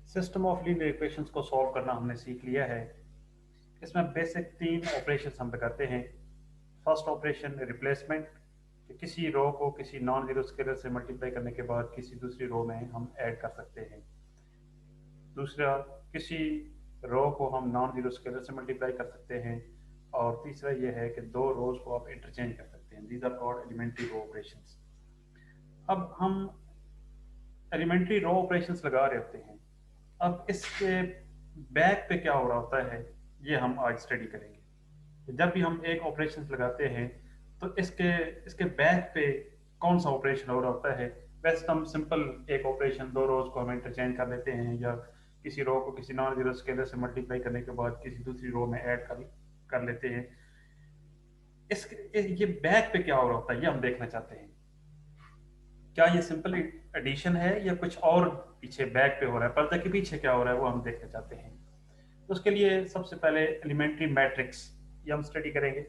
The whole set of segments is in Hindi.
सिस्टम ऑफ लीनियर इक्वेशंस को सॉल्व करना हमने सीख लिया है। इसमें बेसिक 3 ऑपरेशन हम लगाते हैं। फर्स्ट ऑपरेशन रिप्लेसमेंट, कि किसी रो को किसी नॉन जीरो स्केलर से मल्टीप्लाई करने के बाद किसी दूसरी रो में हम ऐड कर सकते हैं। दूसरा, किसी रो को हम नॉन जीरो स्केलर से मल्टीप्लाई कर सकते हैं। और तीसरा ये है कि दो रोज को आप इंटरचेंज कर सकते हैं। These are called elementary row operations. अब हम एलिमेंट्री रो ऑपरेशंस लगा रहे होते हैं। अब इसके बैक पे क्या हो रहा होता है, ये हम आज स्टडी करेंगे। जब भी हम एक ऑपरेशन लगाते हैं तो इसके इसके बैक पे कौन सा ऑपरेशन हो रहा होता है। वैसे तो हम सिंपल एक ऑपरेशन, दो रोज को हम इंटरचेंज कर लेते हैं, या किसी रो को किसी नॉन जीरो स्केलर से मल्टीप्लाई करने के बाद किसी दूसरी रो में ऐड कर लेते हैं। ये बैक पे क्या हो रहा होता है, ये हम देखना चाहते हैं। क्या ये सिंपल एडिशन है या कुछ और पीछे बैक पे हो रहा है, पर्दे के पीछे क्या हो रहा है, वो हम देखना चाहते हैं। तो उसके लिए सबसे पहले एलिमेंट्री मैट्रिक्स ये हम स्टडी करेंगे।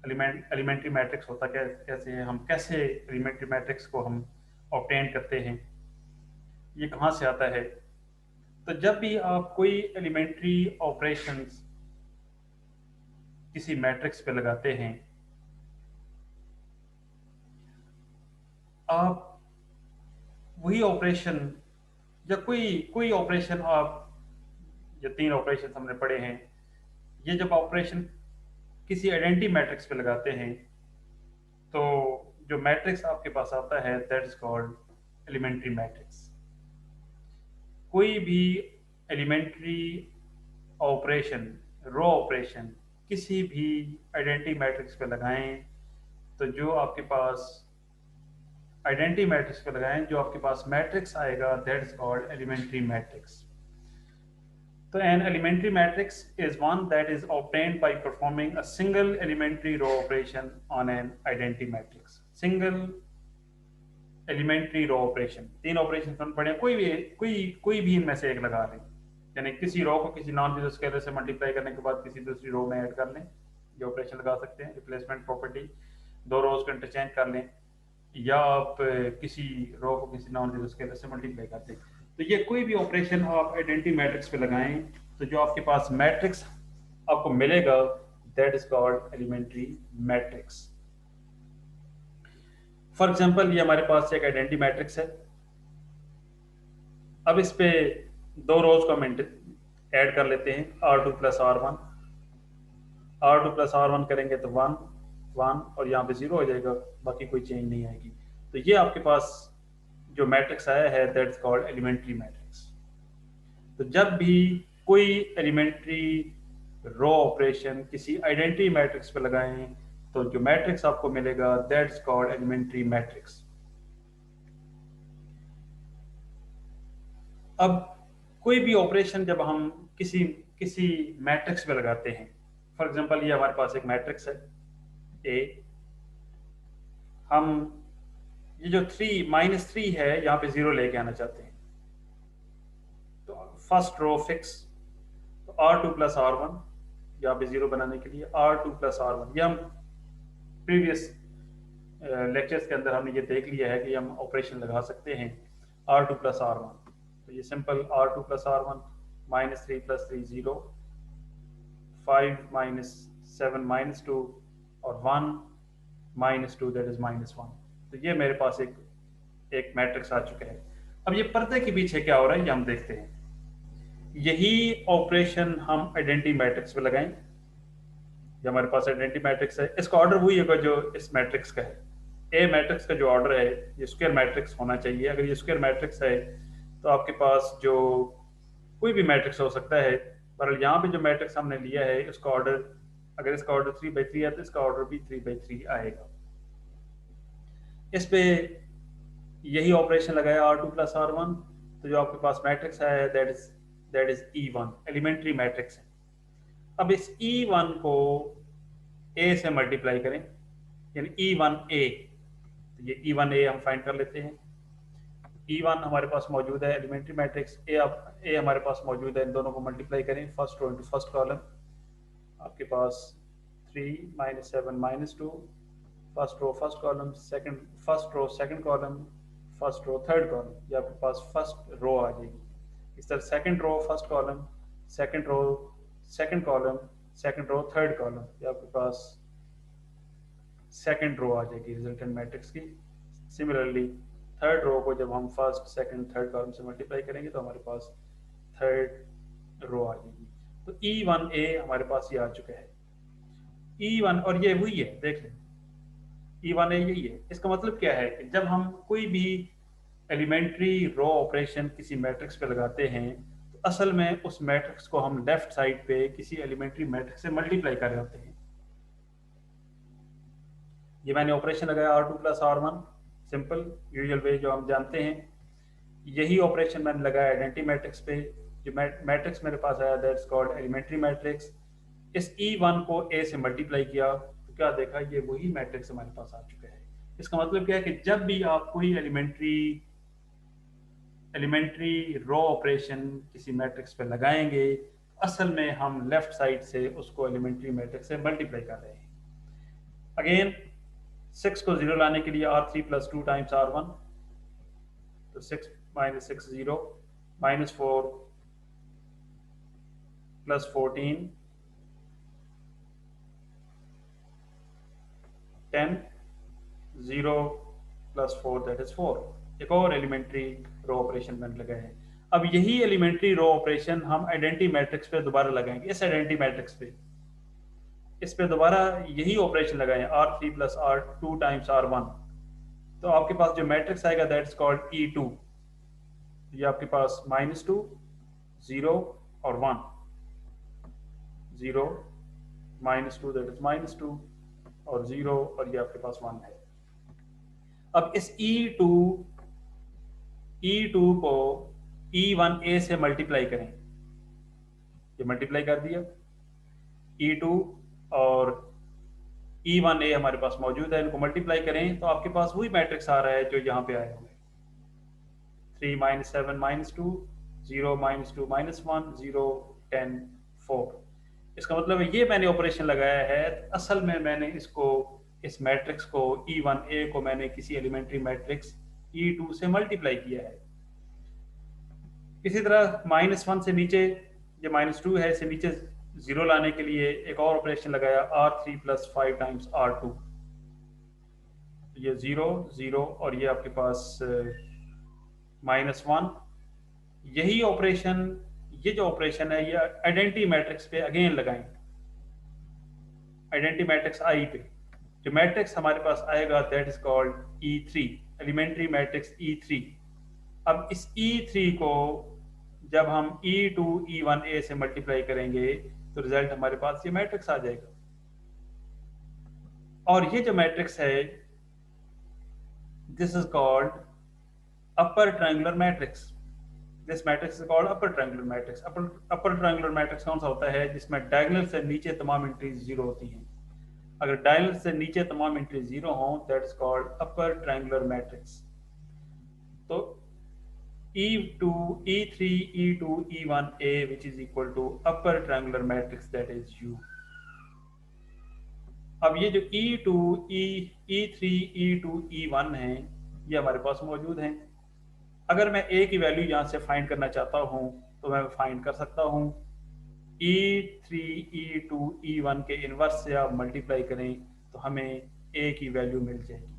एलिमेंट्री मैट्रिक्स होता कैसे है, हम कैसे एलिमेंट्री मैट्रिक्स को हम ऑब्टेन करते हैं, ये कहाँ से आता है। तो जब भी आप कोई एलिमेंट्री ऑपरेशंस किसी मैट्रिक्स पे लगाते हैं, आप वही ऑपरेशन या कोई कोई ऑपरेशन, आप जो 3 ऑपरेशन हमने पढ़े हैं, ये जब ऑपरेशन किसी आइडेंटिटी मैट्रिक्स पे लगाते हैं तो जो मैट्रिक्स आपके पास आता है that is called elementary matrix. कोई भी एलिमेंट्री ऑपरेशन, रो ऑपरेशन किसी भी आइडेंटिटी मैट्रिक्स पे लगाएं तो जो आपके पास आइडेंटिटी मैट्रिक्स पे लगाएं, जो आपके पास मैट्रिक्स आएगा that is called elementary matrix. So an elementary matrix is one that is obtained by performing a single elementary row operation on an identity matrix. Single elementary row operation, 3 operation हम पढ़े, कोई भी इनमें से एक लगा लें। यानी किसी रो को किसी नॉन जीरो स्केलर से मल्टीप्लाई करने के बाद किसी दूसरी रो में ऐड कर लें, ये ऑपरेशन लगा सकते हैं। रिप्लेसमेंट प्रॉपर्टी, दो रोज को इंटरचेंज कर लें, या आप किसी रो को किसी नॉन जीरो स्केलर से मल्टीप्लाई करते हैं। तो ये कोई भी ऑपरेशन आप आइडेंटिटी मैट्रिक्स पे लगाएं तो जो आपके पास मैट्रिक्स आपको मिलेगा that is called elementary matrix. For example, ये हमारे पास एक आइडेंटिटी मैट्रिक्स है। अब इस पे दो रोज को हम ऐड कर लेते हैं, R2 plus R1। R2 plus R1 करेंगे तो 1 1 और यहाँ पे 0 हो जाएगा, बाकी कोई चेंज नहीं आएगी। तो ये आपके पास जो मैट्रिक्स आया है दैट्स कॉल्ड एलिमेंट्री मैट्रिक्स। तो जब भी कोई एलिमेंट्री रो ऑपरेशन किसी आइडेंटिटी मैट्रिक्स पे लगाएं तो जो मैट्रिक्स आपको मिलेगा दैट्स कॉल्ड एलिमेंट्री मैट्रिक्स। अब कोई भी ऑपरेशन जब हम किसी किसी मैट्रिक्स पे लगाते हैं, फॉर एग्जांपल ये हमारे पास एक मैट्रिक्स है ए, हम ये जो 3 - 3 है यहाँ पे 0 लेके आना चाहते हैं। तो फर्स्ट रो फिक्स, तो R2 प्लस R1, यहाँ पे 0 बनाने के लिए R2 प्लस R1। ये हम प्रीवियस लेक्चर्स के अंदर हमने ये देख लिया है कि हम ऑपरेशन लगा सकते हैं R2 प्लस R1। तो ये simple R2 plus R1, -3 plus 3 0, 5 - 7 -2 और 1 -2 दैट इज -1। तो ये मेरे पास एक मैट्रिक्स आ चुका है। अब ये पर्दे के पीछे क्या हो रहा है ये हम देखते हैं। यही ऑपरेशन हम आइडेंटिटी मैट्रिक्स पे लगाएं। ये हमारे पास आइडेंटिटी मैट्रिक्स है, इसका ऑर्डर वही होगा जो इस मैट्रिक्स का है। ए मैट्रिक्स का जो ऑर्डर है ये स्क्वायर मैट्रिक्स होना चाहिए। अगर ये स्क्वायर मैट्रिक्स है तो आपके पास जो कोई भी मैट्रिक्स हो सकता है, पर यहाँ पे जो मैट्रिक्स हमने लिया है इसका ऑर्डर, अगर इसका ऑर्डर 3/3 है तो इसका ऑर्डर भी 3/3 आएगा। इस पे यही ऑपरेशन लगाया R2 प्लस R1, तो जो आपके पास मैट्रिक्स है that is E1, elementary matrix है। अब इस E1 को A से मल्टीप्लाई करें, यानी E1A। तो ये E1A हम फाइंड कर लेते हैं। E1 हमारे पास मौजूद है एलिमेंट्री मैट्रिक्स, A हमारे पास मौजूद है। इन दोनों को मल्टीप्लाई करें, first row into first column, आपके पास 3 - 7 -2, first row first column, first row second column, first row third column, ये आपके पास फर्स्ट रो आ जाएगी। इस तरह second row first column, second row second column, second row third column, ये आपके पास सेकंड रो आ जाएगी रिजल्टेंट मैट्रिक्स की। सिमिलरली थर्ड रो को जब हम फर्स्ट सेकंड थर्ड कॉलम से मल्टीप्लाई करेंगे तो हमारे पास थर्ड रो आ जाएगी। तो E1A हमारे पास ये आ चुका है E1, और ये वही है, देख लें E1A यही है। इसका मतलब क्या है कि जब हम कोई भी एलिमेंट्री रो ऑपरेशन किसी मैट्रिक्स पे लगाते हैं तो असल में उस मैट्रिक्स को हम लेफ्ट साइड पे किसी एलिमेंट्री मैट्रिक्स से मल्टीप्लाई कर रहे होते हैं। ये मैंने ऑपरेशन लगाया R2 plus R1, simple usual वे जो हम जानते हैं। यही ऑपरेशन मैंने लगाया आइडेंटिटी मैट्रिक्स पे। जो मैट्रिक्स मेरे पास आया दैट्स कॉल्ड एलिमेंट्री मैट्रिक्स। इस E1 को A से मल्टीप्लाई किया तो क्या देखा, ये वही मैट्रिक्स हमारे पास आ चुका है। इसका मतलब क्या है कि जब भी आप कोई एलिमेंट्री रो ऑपरेशन किसी मैट्रिक्स पे लगाएंगे असल में हम लेफ्ट साइड से उसको एलिमेंट्री मैट्रिक्स से मल्टीप्लाई कर रहे हैं। अगेन 6 को 0 लाने के लिए R3 प्लस 2 टाइम्स R1, तो 6 minus 6 0, minus 4 plus 14 10, 0 plus 4 that is 4। एक और एलिमेंट्री रो ऑपरेशन मैंने लगाया है। अब यही एलिमेंट्री रो ऑपरेशन हम आइडेंटिटी मैट्रिक्स पे दोबारा लगाएंगे। इस आइडेंटिटी मैट्रिक्स पे इस पे दोबारा यही ऑपरेशन लगाएं R3 plus R2 times R1, तो आपके पास जो मैट्रिक्स आएगा दैट्स कॉल्ड E2। ये आपके पास -2 0 और 1, 0 -2 दैट इज -2 और 0 और ये आपके पास 1 है। अब इस E2 को E1A से मल्टीप्लाई करें, ये मल्टीप्लाई कर दिया E2 और E1A हमारे पास मौजूद है, इनको मल्टीप्लाई करें तो आपके पास वही मैट्रिक्स आ रहा है जो यहाँ पे आया हुआ है। 3 - 7 -2, 0 -2 -1, 0 10 4। इसका मतलब है ये मैंने ऑपरेशन लगाया है, असल में मैंने इस मैट्रिक्स को E1A को मैंने किसी एलिमेंट्री मैट्रिक्स E2 से मल्टीप्लाई किया है। इसी तरह -1 से नीचे जो -2 है इसे नीचे 0 लाने के लिए एक और ऑपरेशन लगाया R3 प्लस 5 टाइम्स R2, ये 0 0 और ये आपके पास -1। यही ऑपरेशन, ये जो ऑपरेशन है ये आइडेंटिटी मैट्रिक्स पे अगेन लगाएंगे, आइडेंटिटी मैट्रिक्स I पे। जो मैट्रिक्स हमारे पास आएगा that is called E3, elementary matrix E3। अब इस E3 को जब हम E2 E1A से मल्टीप्लाई करेंगे तो रिजल्ट हमारे पास ये मैट्रिक्स आ जाएगा। और ये जो मैट्रिक्स है this is called upper triangular matrix. This matrix is called upper triangular matrix. Upper triangular matrix कौन सा होता है, जिसमें डायगोनल से नीचे तमाम एंट्रीज 0 होती हैं। अगर डायगोनल से नीचे तमाम एंट्रीज 0 हों that is called upper triangular matrix. तो E2 E3 E2 E1A which is equal to upper triangular matrix that is U। अब ये जो E2 E3 E2 E1 है ये हमारे पास मौजूद हैं। अगर मैं A की वैल्यू यहाँ से फाइंड करना चाहता हूँ तो मैं फाइंड कर सकता हूँ। E3 E2 E1 के इनवर्स से आप मल्टीप्लाई करें तो हमें A की वैल्यू मिल जाएगी।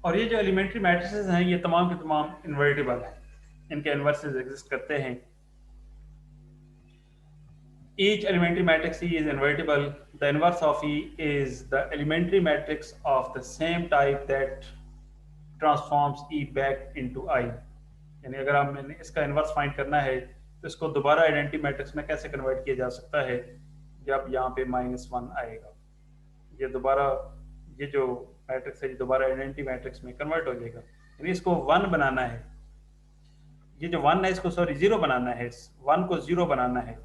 और ये जो एलिमेंट्री मैट्रिसेस हैं ये तमाम के तमाम इन्वर्टिबल हैं, इनके इन्वर्सेस एग्जिस्ट करते हैं। Each elementary matrix E is invertible. The inverse of E is the elementary matrix of the same type that transforms E back into I। यानी अगर हमें इसका इन्वर्स फाइंड करना है तो इसको दोबारा आइडेंटिटी मैट्रिक्स में कैसे कन्वर्ट किया जा सकता है, जब यहाँ पे -1 आएगा ये दोबारा ये जो मैट्रिक्स है दोबारा आइडेंटिटी मैट्रिक्स में कन्वर्ट हो जाएगा। यानी इसको 1 बनाना है, ये जो 1 है इसको 0 बनाना है, 1 को 0 बनाना है।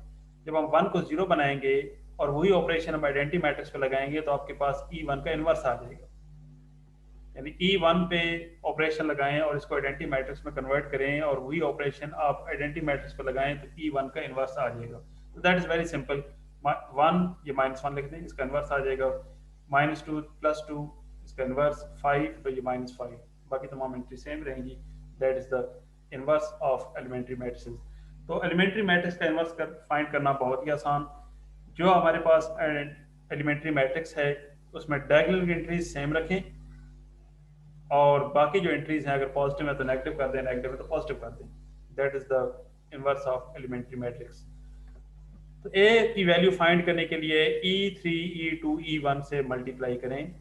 जब हम 1 को 0 बनाएंगे और वही ऑपरेशन हम आइडेंटिटी मैट्रिक्स पे लगाएंगे तो आपके पास E1 का इन्वर्स आ जाएगा। यानी E1 पे ऑपरेशन लगाएं और इसको आइडेंटिटी मैट्रिक्स में कन्वर्ट करें और वही ऑपरेशन आप आइडेंटिटी मैट्रिक्स पे लगाएं तो E1 का इन्वर्स आ जाएगा। तो that is very simple. One, ये -1 लिख दें, इसका इन्वर्स आ जाएगा। -2 +2, इसका इन्वर्स 5, तो ये -5। बाकी तमाम एंट्री सेम रहेंगी। That is the inverse of elementary matrices. तो एलिमेंट्री मैट्रिक्स का इन्वर्स फाइंड करना बहुत ही आसान। जो हमारे पास एलिमेंट्री मैट्रिक्स है उसमें डायगोनल एंट्रीज सेम रखें, और बाकी जो एंट्रीज हैं अगर पॉजिटिव है तो नेगेटिव कर दें, नेगेटिव है तो पॉजिटिव कर दें। That is the inverse of elementary matrix. तो ए की वैल्यू फाइंड करने के लिए E3 E2 E1 से मल्टीप्लाई करें,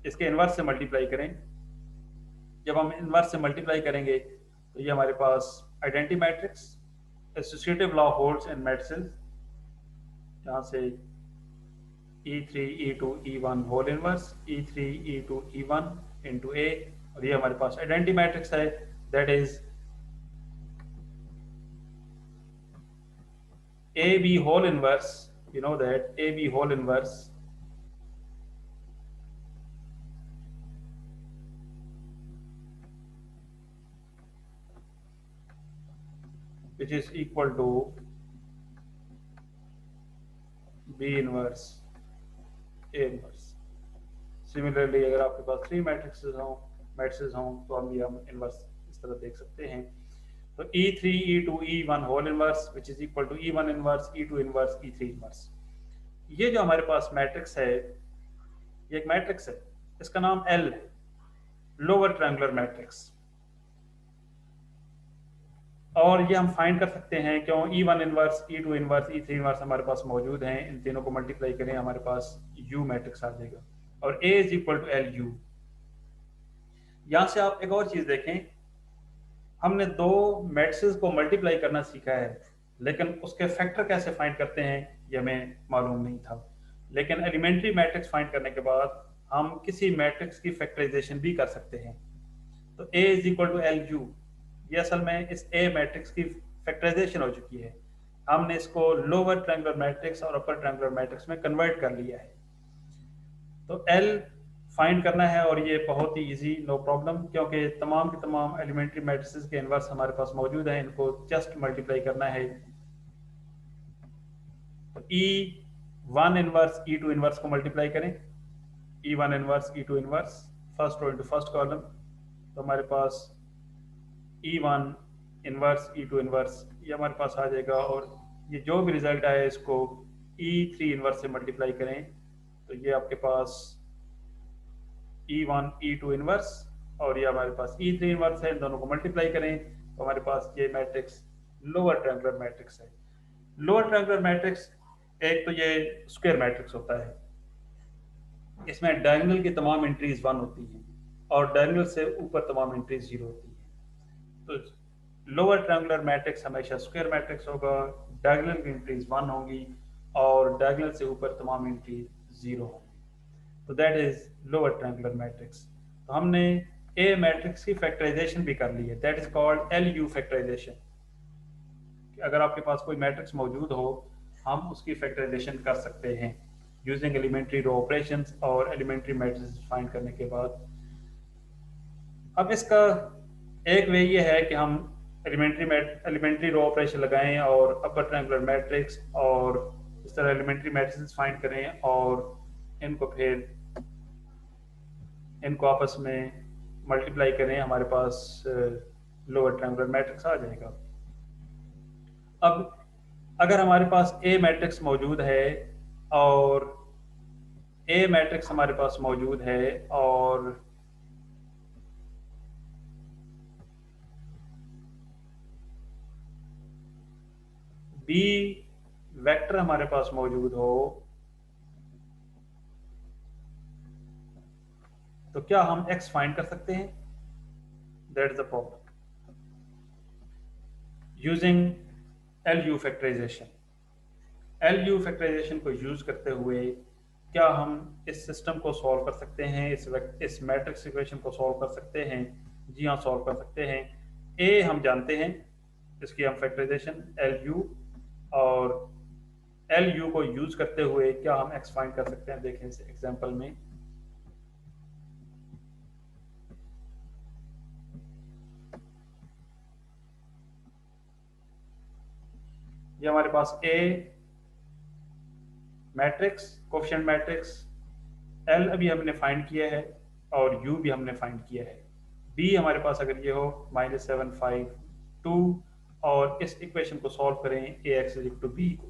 इसके इन्वर्स से मल्टीप्लाई करें। जब हम इन्वर्स से मल्टीप्लाई करेंगे तो ये हमारे पास identity matrix, associative law holds in matrices, यहाँ से E3 E2 E1 whole inverse, E3 E2 E1 into ए, और ये हमारे पास आइडेंटिटी मैट्रिक्स है। That is AB whole inverse, you know that AB whole inverse which is equal to B inverse A inverse. Similarly अगर आपके पास 3 मैट्रिसेस हों तो हम इनवर्स इस तरह देख सकते हैं। तो E3 E2 E1 whole inverse which is equal to E1 inverse E2 inverse E3 inverse. ये जो हमारे पास मैट्रिक्स है, ये एक मैट्रिक्स है, इसका नाम L है, लोअर ट्रायंगुलर मैट्रिक्स। और ये हम फाइंड कर सकते हैं क्यों, E1 inverse E2 inverse E3 inverse हमारे पास मौजूद हैं। इन तीनों को मल्टीप्लाई करें, हमारे पास U मैट्रिक्स आ जाएगा, और A is equal to LU। यहां से आप एक और चीज देखें, हमने दो मैट्रिक्स को मल्टीप्लाई करना सीखा है, लेकिन उसके फैक्टर कैसे फाइंड करते हैं ये हमें मालूम नहीं था। लेकिन एलिमेंट्री मैट्रिक्स फाइंड करने के बाद हम किसी मैट्रिक्स की फैक्टराइजेशन भी कर सकते हैं। तो A is equal to LU, ये असल में इस A मैट्रिक्स की फैक्टराइजेशन हो चुकी है। हमने इसको लोअर ट्रायंगुलर मैट्रिक्स और अपर ट्रायंगुलर मैट्रिक्स में कन्वर्ट कर लिया है। तो L फाइंड करना है, और ये बहुत ही इजी, नो प्रॉब्लम, क्योंकि तमाम के तमाम एलिमेंट्री मैट्रिसेस के इनवर्स हमारे पास मौजूद हैं। इनको जस्ट मल्टीप्लाई करना है। तो E1 इनवर्स E2 इनवर्स को मल्टीप्लाई करें, E1 inverse E2 inverse, first row into first column, तो हमारे पास E1 इनवर्स E2 इनवर्स ये हमारे पास आ जाएगा। और ये जो भी रिजल्ट आए इसको E3 इनवर्स से मल्टीप्लाई करें, तो ये आपके पास E1 E2 इनवर्स, और ये हमारे पास E3 इनवर्स है। इन दोनों को मल्टीप्लाई करें तो हमारे पास ये मैट्रिक्स लोअर ट्रायंगुलर मैट्रिक्स है। लोअर ट्रायंगुलर मैट्रिक्स, एक तो ये स्क्वायर मैट्रिक्स होता है, इसमें डायगोनल की तमाम एंट्रीज 1 होती हैं और डायगोनल से ऊपर तमाम एंट्रीज 0 होती हैं। तो लोअर ट्रायंगुलर मैट्रिक्स हमेशा स्क्वायर मैट्रिक्स होगा, डायगोनल की एंट्रीज 1 होंगी और डायगोनल से ऊपर तमाम एंट्रीज 0 होंगी। तो that is lower triangular matrix. तो हमने ए मैट्रिक्स की फैक्टराइजेशन भी कर ली है, that is called LU factorisation. अगर आपके पास कोई मैट्रिक्स मौजूद हो, हम उसकी फैक्टराइजेशन कर सकते हैं यूजिंग एलिमेंट्री रो ऑपरेशंस और एलिमेंट्री मैट्रिक्स फाइंड करने के बाद। अब इसका एक वे ये है कि हम एलिमेंट्री रो ऑपरेशन लगाएं और अपर ट्रायंगुलर मैट्रिक्स और इस तरह एलिमेंट्री मैट्रिक्स फाइंड करें, और इनको आपस में मल्टीप्लाई करें, हमारे पास लोअर ट्रायंगुलर मैट्रिक्स आ जाएगा। अब अगर हमारे पास ए मैट्रिक्स मौजूद है और ए मैट्रिक्स हमारे पास मौजूद है और बी वेक्टर हमारे पास मौजूद हो, तो क्या हम एक्स फाइंड कर सकते हैं? That is the problem using LU factorisation. LU factorisation को यूज करते हुए क्या हम इस सिस्टम को सॉल्व कर सकते हैं, इस मैट्रिक्स इक्वेशन को सॉल्व कर सकते हैं? जी हाँ, सॉल्व कर सकते हैं। ए हम जानते हैं, इसकी हम फैक्टराइजेशन LU, और LU को यूज करते हुए क्या हम एक्स फाइंड कर सकते हैं, देखें इस एग्जांपल में। ये हमारे पास A matrix, coefficient matrix, L अभी हमने फाइंड किया है और यू भी हमने फाइंड किया है। बी हमारे पास अगर ये हो -752, और इस इक्वेशन को सॉल्व करें A X is to B को,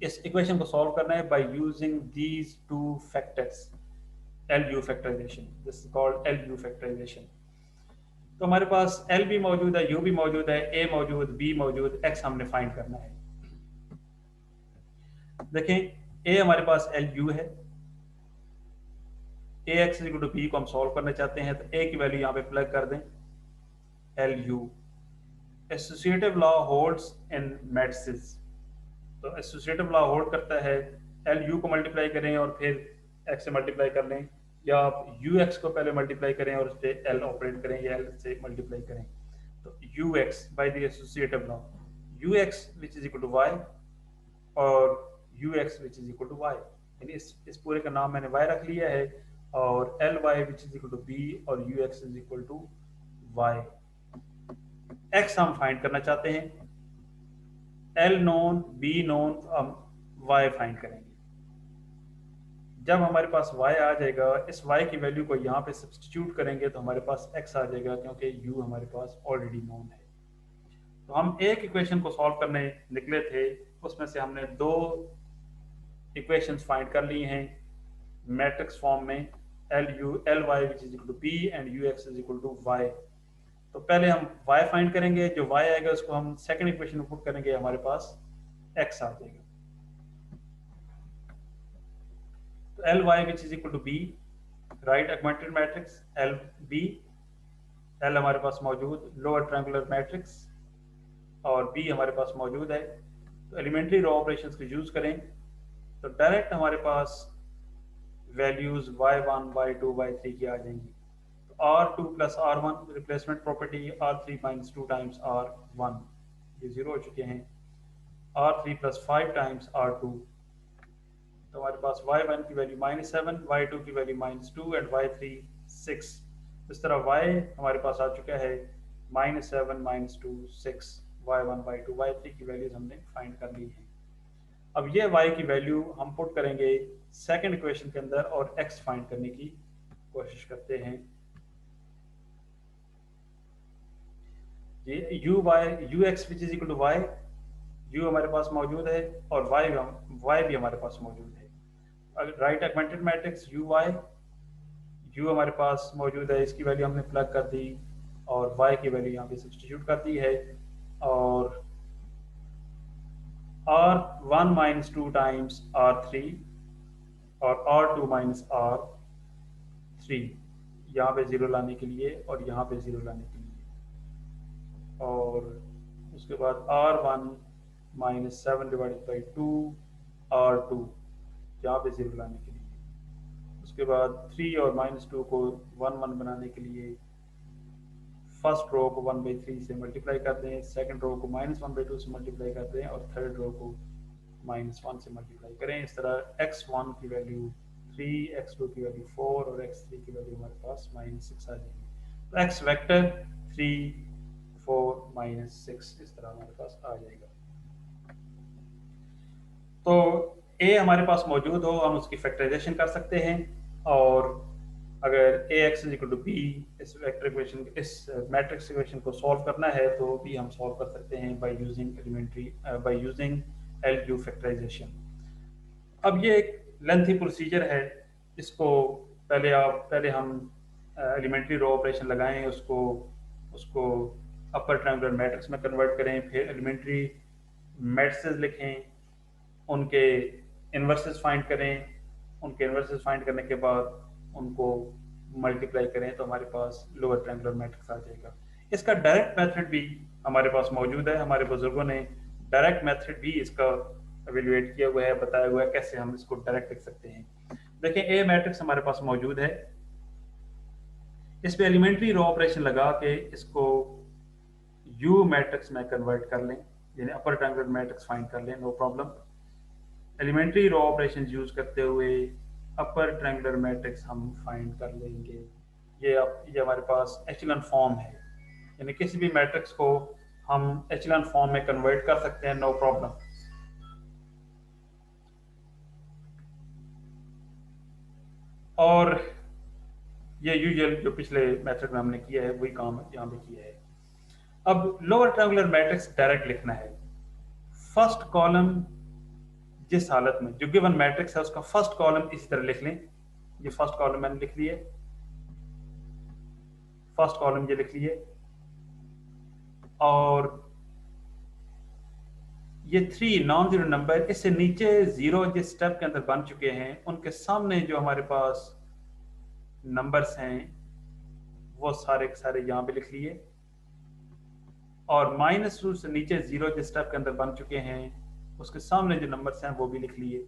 इस इक्वेशन को सॉल्व करना है by using these two factors, L U factorisation, this is called L U factorisation. तो हमारे पास एल भी मौजूद है, यू भी मौजूद है, ए मौजूद, बी मौजूद, एक्स हमने फाइंड करना है। देखें ए हमारे पास एल यू है, ए एक्स इक्वल टू बी को हम सॉल्व करना चाहते हैं, तो ए की वैल्यू यहाँ पे प्लग कर दें, L U. Associative law holds in matrices, तो एसोसिएटिव लॉ होल्ड करता है, एल यू को मल्टीप्लाई करें और फिर एक्स से मल्टीप्लाई कर लें, या आप यू एक्स को पहले मल्टीप्लाई करें और उस पर एल ऑपरेट करें, या एल से मल्टीप्लाई करें। तो U X by the associative law, U X which is equal to Y और U X which is equal to Y, यानी इस पूरे का नाम मैंने वाई रख लिया है, और L Y which is equal to B और U X is equal to Y. X हम फाइंड करना चाहते हैं, एल नोन, बी नोन, तो हम वाई फाइंड करेंगे। जब हमारे पास y आ जाएगा, इस y की वैल्यू को यहाँ पे सब्सटीट्यूट करेंगे तो हमारे पास x आ जाएगा, क्योंकि u हमारे पास ऑलरेडी नोन है। तो हम एक इक्वेशन को सॉल्व करने निकले थे, उसमें से हमने दो इक्वेशंस फाइंड कर ली हैं मैट्रिक्स फॉर्म में, L Y which is equal to B and U X is equal to Y. तो पहले हम y फाइंड करेंगे, जो y आएगा उसको हम सेकंड इक्वेशन में पुट करेंगे, हमारे पास x आ जाएगा। तो L Y which is equal to B, right augmented matrix L B, L हमारे पास मौजूद, लोअर ट्रायंगुलर मैट्रिक्स, और बी हमारे पास मौजूद है। तो एलिमेंट्री रो ऑपरेशंस को यूज करें तो डायरेक्ट हमारे पास वैल्यूज y1, y2, y3 की आ जाएंगी। तो r2 plus r1 replacement property, r3 minus 2 times r1, ये जीरो हो चुके हैं, r3 प्लस 5 टाइम्स r2, तो हमारे पास y1 की वैल्यू -7, y2 की वैल्यू -2 एंड y3 6। इस तरह y हमारे पास आ चुका है -7, -2, 6, y1, y2, y3 की वैल्यूज हमने फाइंड कर ली है। अब ये y की वैल्यू हम पुट करेंगे सेकंड इक्वेशन के अंदर और x फाइंड करने की कोशिश करते हैं। ये U X which is equal to Y, u हमारे पास मौजूद है और y भी हमारे पास मौजूद है। राइट ऑगमेंटेड मैट्रिक्स u हमारे पास मौजूद है, इसकी वैल्यू हमने प्लग कर दी और y की वैल्यू यहाँ पे सब्स्टिट्यूट कर दी है, और r1 माइनस 2 टाइम्स r3 और r2 माइनस r3, यहाँ पे जीरो लाने के लिए और यहाँ पे जीरो लाने के लिए, और उसके बाद r1 minus 7 divided by 2 r2, यहाँ पे जीरो लाने के लिए, उसके बाद 3 और -2 को 1 1 बनाने के लिए फर्स्ट रो को 1/3 से मल्टीप्लाई कर दें, सेकंड रो को -1/2 से मल्टीप्लाई कर दें और थर्ड रो को -1 से मल्टीप्लाई करें। इस तरह x1 की वैल्यू 3, x2 की वैल्यू 4 और x3 की वैल्यू हमारे पास -6 आ जाएगी। तो x वेक्टर 3, 4, -6 इस तरह हमारे पास आ जाएगा। तो a हमारे पास मौजूद हो, हम उसकी फैक्टराइजेशन कर सकते हैं, और अगर A X is equal to B, इस वेक्टर इक्वेशन, इस मैट्रिक्स इक्वेशन को सॉल्व करना है तो भी हम सॉल्व कर सकते हैं by using L U factorization. अब ये एक लेंथी प्रोसीजर है, इसको पहले हम एलिमेंट्री रो ऑपरेशन लगाएं, उसको अपर ट्रायंगुलर मैट्रिक्स में कन्वर्ट करें, फिर एलिमेंट्री मैट्रिसेस लिखें, उनके इन्वर्सेस फाइंड करें, उनके इन्वर्सेस फाइंड करने के बाद उनको मल्टीप्लाई करें तो हमारे पास लोअर ट्रायंगुलर मैट्रिक्स आ जाएगा। इसका डायरेक्ट मेथड भी हमारे पास मौजूद है, हमारे बुजुर्गों ने डायरेक्ट मेथड भी इसका एवेल्युएट किया हुआ है, बताया हुआ है कैसे हम इसको डायरेक्ट लिख सकते हैं। देखिए ए मैट्रिक्स हमारे पास मौजूद है, इस पे एलिमेंट्री रो ऑपरेशन लगा के इसको यू मैट्रिक्स में कन्वर्ट कर लें, यानी अपर ट्रायंगुलर मैट्रिक्स फाइंड कर लें, no problem. Elementary row operation use करते हुए अपर ट्रायंगुलर मैट्रिक्स हम फाइंड कर लेंगे। ये हमारे पास एचेलॉन फॉर्म है, यानी किसी भी मैट्रिक्स को हम एचेलॉन फॉर्म में कन्वर्ट कर सकते हैं, नो प्रॉब्लम। और ये यूजुअल जो पिछले मेथड में हमने किया है वही काम यहाँ पे किया है। अब लोअर ट्रायंगुलर मैट्रिक्स डायरेक्ट लिखना है। फर्स्ट कॉलम जिस हालत में जो गिवन मैट्रिक्स है उसका फर्स्ट कॉलम इसी तरह लिख लें। ये फर्स्ट कॉलम मैंने लिख लिए, फर्स्ट कॉलम ये लिख लिए, और ये 3 नॉन जीरो नंबर, इससे नीचे जीरो जिस स्टेप के अंदर बन चुके हैं उनके सामने जो हमारे पास नंबर्स हैं वो सारे के सारे यहाँ पे लिख लिए, और -2 से नीचे जीरो जिस स्टेप के अंदर बन चुके हैं उसके सामने जो नंबर्स हैं वो भी लिख लिए।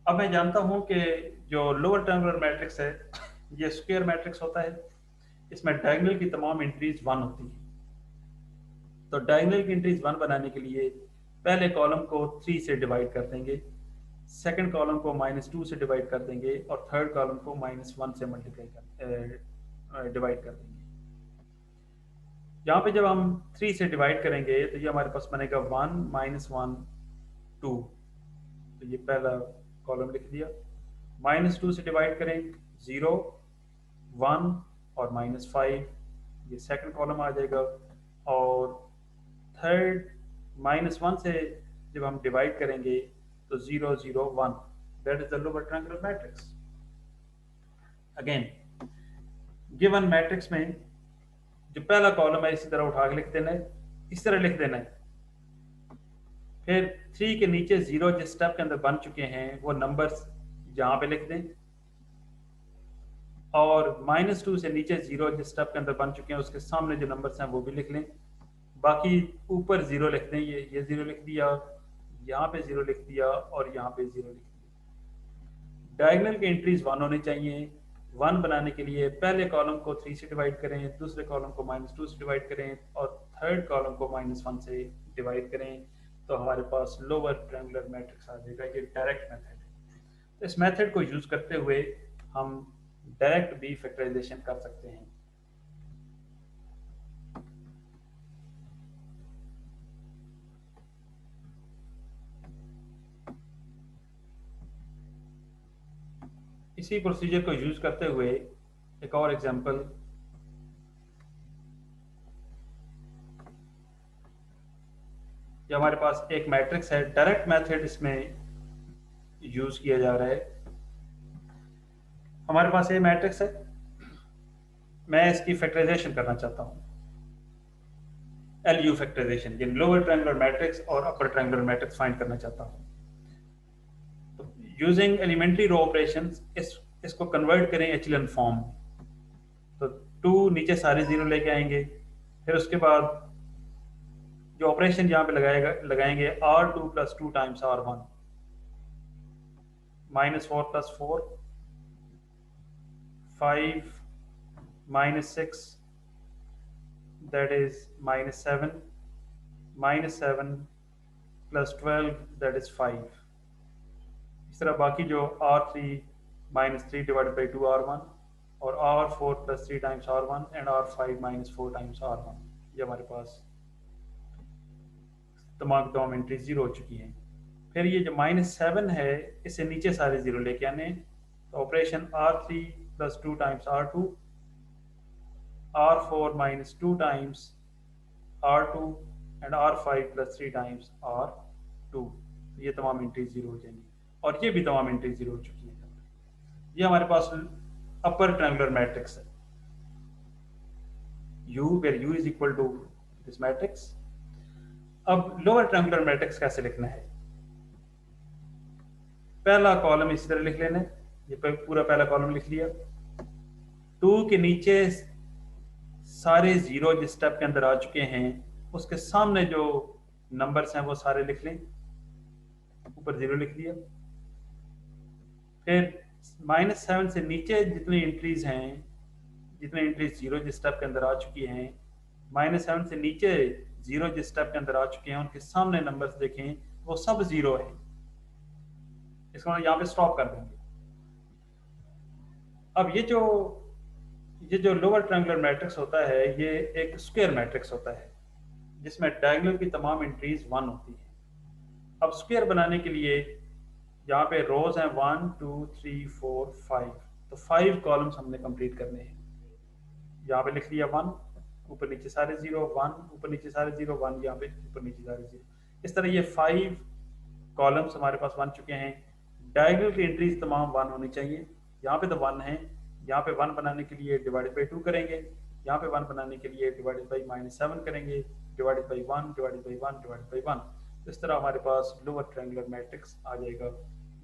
अब मैं जानता हूं कि जो लोअर ट्रायंगुलर मैट्रिक्स है ये स्क्वायर मैट्रिक्स होता है, इसमें डायगोनल की तमाम एंट्रीज 1 होती है। तो डायगोनल की एंट्रीज 1 बनाने के लिए पहले कॉलम को 3 से डिवाइड कर देंगे, सेकंड कॉलम को -2 से डिवाइड कर देंगे, और थर्ड कॉलम को -1 से डिवाइड कर देंगे। यहाँ पे जब हम 3 से डिवाइड करेंगे तो ये हमारे पास बनेगा 1 -1 2, तो ये पहला कॉलम लिख दिया। -2 से डिवाइड करें 0 1 और -5, ये सेकंड कॉलम आ जाएगा। और थर्ड -1 से जब हम डिवाइड करेंगे तो 0 0 1, that is the lower triangular matrix. Again given matrix में जो पहला कॉलम है इसी तरह उठा के लिख देना है, इस तरह लिख देना है। फिर 3 के नीचे जीरो जिस स्टेप के अंदर बन चुके हैं वो नंबर्स यहाँ पे लिख दें, और -2 से नीचे जीरो जिस स्टेप के अंदर बन चुके हैं उसके सामने जो नंबर्स हैं वो भी लिख लें। बाकी ऊपर जीरो लिख दें, ये जीरो लिख दिया, यहाँ पे जीरो लिख दिया, और यहाँ पे जीरो लिख दिया। डायगोनल की एंट्रीज 1 होनी चाहिए। 1 बनाने के लिए पहले कॉलम को 3 से डिवाइड करें, दूसरे कॉलम को -2 से डिवाइड करें, और थर्ड कॉलम को -1 से डिवाइड करें, तो हमारे पास लोअर ट्रायंगुलर मैट्रिक्स आ जाएगा। ये डायरेक्ट मेथड है। तो इस मेथड को यूज करते हुए हम डायरेक्ट भी फैक्टराइजेशन कर सकते हैं। इसी प्रोसीजर को यूज करते हुए एक और एग्जांपल, ये हमारे पास एक मैट्रिक्स है, डायरेक्ट मेथड इसमें यूज किया जा रहा है। हमारे पास ये मैट्रिक्स है, मैं इसकी फैक्टराइजेशन करना चाहता हूं, LU फैक्टराइजेशन, यानी लोअर ट्रायंगुलर मैट्रिक्स और अपर ट्रायंगुलर मैट्रिक्स फाइंड करना चाहता हूं। तो यूजिंग एलिमेंट्री रो ऑपरेशंस इसको कन्वर्ट करें एचेलॉन फॉर्म। तो 2 नीचे सारे जीरो लेके आएंगे, फिर उसके बाद जो ऑपरेशन यहाँ पे लगाएंगे R2 + 2 times R1, -4 + 4 5 -6, that is -7 -7 + 12, that is 5। इस तरह बाकी जो R3 -3 / 2 R1, और R4 + 3 times R1, and R5 -4 times R1, ये हमारे पास तमाम एंट्री 0 हो चुकी हैं। फिर ये जो -7 है इससे नीचे सारे 0 लेके आने, तो operation R3 + 2 times R2, R4 -2 times R2, and R5 + 3 times R2, ये तमाम एंट्री 0 हो जाएंगी, और ये भी तमाम एंट्री 0 हो चुकी है। ये हमारे पास अपर ट्रायंगुलर मैट्रिक्स है, U, where U is equal to this matrix। अब लोअर ट्रायंगुलर मैट्रिक्स कैसे लिखना है? पहला कॉलम इस तरह लिख लेना है, ये पूरा पहला कॉलम लिख लिया। 2 के नीचे सारे 0 जिस स्टेप के अंदर आ चुके हैं उसके सामने जो नंबर्स हैं वो सारे लिख लें, ऊपर 0 लिख दिया। फिर -7 से नीचे जितनी एंट्रीज हैं, जितनी एंट्रीज 0 जिस स्टेप के अंदर आ चुकी हैं, -7 से नीचे 0 जिस स्टेप के अंदर आ चुके हैं उनके सामने नंबर्स देखें वो सब 0 है। इसको यहाँ पे स्टॉप कर देंगे। अब ये जो लोअर ट्रायंगुलर मैट्रिक्स होता है ये एक स्क्वायर मैट्रिक्स होता है जिसमें डायगोनल की तमाम एंट्रीज 1 होती हैं। अब स्क्वायर बनाने के लिए यहाँ पे रोज हैं 1 2 3 4 5, तो 5 कॉलम्स हमने कंप्लीट करने हैं। यहाँ पे लिख लिया 1, ऊपर नीचे सारे 0, 1 ऊपर नीचे सारे 0, 1 यहाँ पे ऊपर नीचे सारे 0। इस तरह ये 5 कॉलम्स हमारे पास बन चुके हैं। डायगोनल की एंट्रीज तमाम 1 होनी चाहिए। यहाँ पे तो 1 है, यहाँ पे 1 बनाने के लिए डिवाइडेड बाई 2 करेंगे, यहाँ पे 1 बनाने के लिए डिवाइडेड बाई -7 करेंगे, divided by 1 divided by 1 divided by 1। तो इस तरह हमारे पास लोअर ट्रायंगुलर मैट्रिक्स आ जाएगा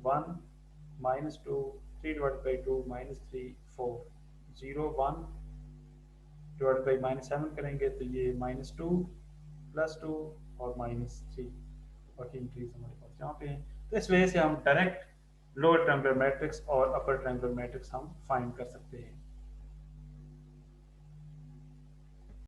1 -2 3 डिवाइडेड बाई 2 -3 4 0 1 डिवाइड बाई -7 करेंगे तो ये -2 +2 और -3, बाकी इंक्रीज हमारे पास यहाँ पे है। तो इस वजह से हम डायरेक्ट लोअर ट्रायंगुलर मैट्रिक्स और अपर ट्रायंगुलर मैट्रिक्स हम फाइंड कर सकते हैं।